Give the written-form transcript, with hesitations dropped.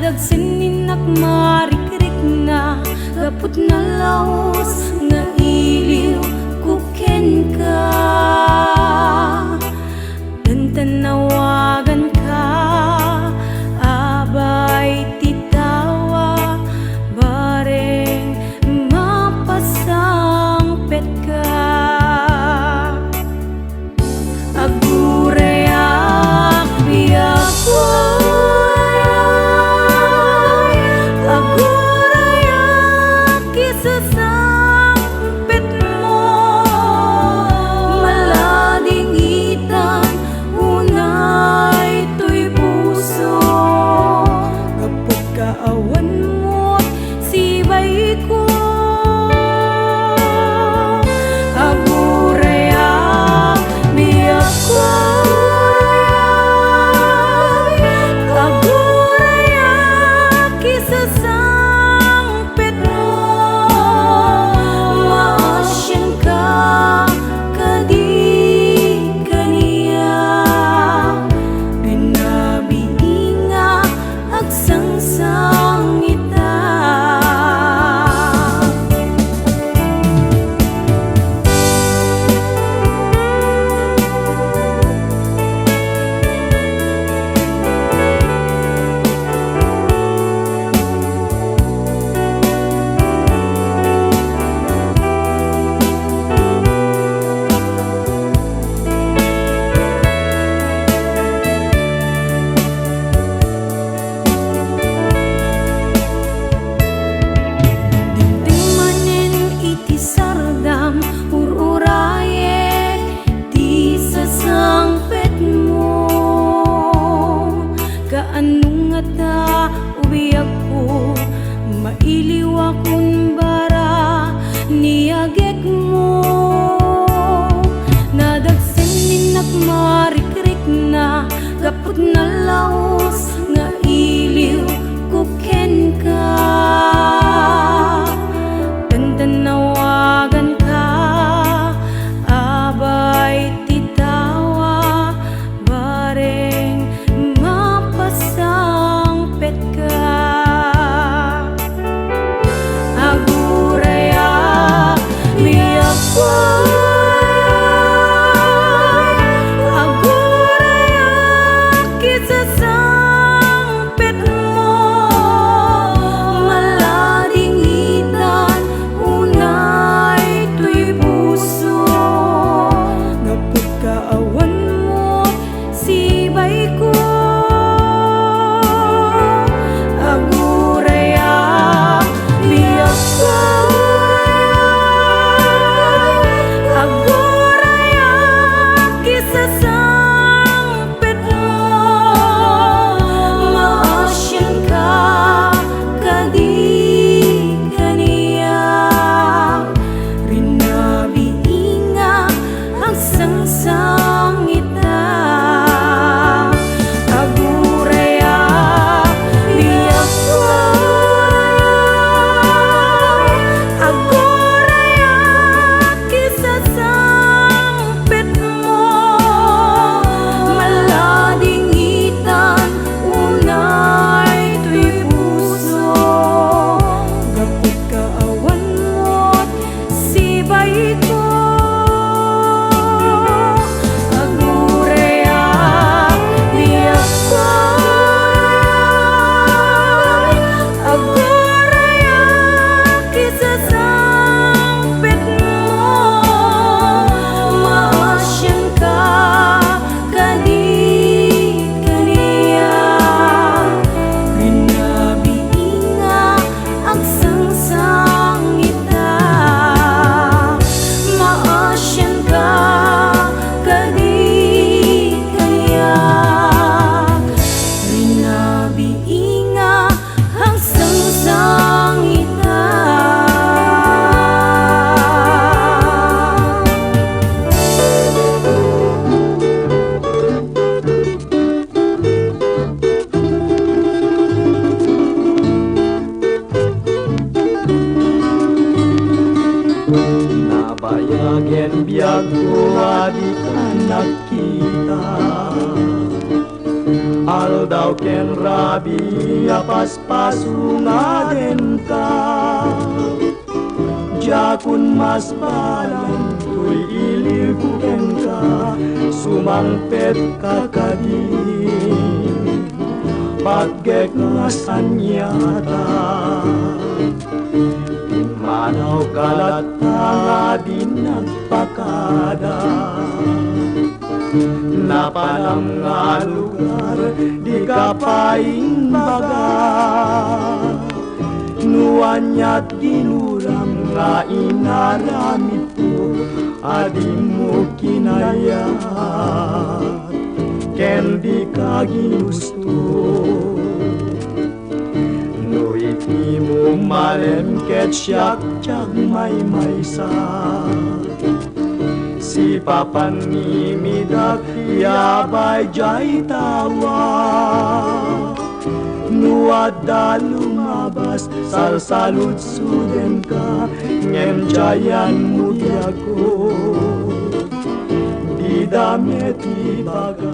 Nadagsinig marikrik na gapot na laos nga iliw kuken ka. Tanawagan ka, abay titawa, bareng mapasangpet ka. Agurayak biyak agurayak isasangpet mo, malading itan unay to'y puso. Kapag kaawan mo't sibay ko, agurayak biyak ko, agurayak isasangpet mo, maasyan ka kadi kaniya. Binabiinga agsangsang ita. Anong nga ta uwiyak ko, mailiw akong bara niyagek mo. Nadagsinig marikrik na gapot na laos nga iliw kuken ka. Tanawagan ka, abay titawa, bareng mapasangpet ka. Agurayak biyak ko, agurayak isasangpet mo, malading itan unay to'y puso. Kapag kaawan mo sibay ko, agurayak biyak ko, agurayak isasangpet mo, maasyan ka kadi kaniya. Rinabiinga agsangsang ita. Agurayak biyak ko, agurayak isasangpet mo, malading itan unay to'y puso. Kapag kaawan mo't sibay ko, agurayak biyak ko, agurayak isasangpet mo, maasyan ka kadi kaniya. Rinabiinga agsangsang ita, maasyan ka kadi kaniya. Rinabiinga agsangsang ita. Nabayagen biyak ko adik anak kita, aldaw ken rabi paspasungaden ka. Jakun mas balang tuy iliguken ka, sumangpet kakadim paggek ngasanyata. Manaw kalat nga din nagpakada, napalam nga lugar di kapaing baga. Nuanyat dinuram nga inaramid ko, adi mo kinayat ken di ka ginusto. No iti mo malemket siyak tiyag may maysa, si papan ni midak yabay jay tawa. Nuada lumabas salsalud suden ka, ngem jayan mudiago di damit ibaga.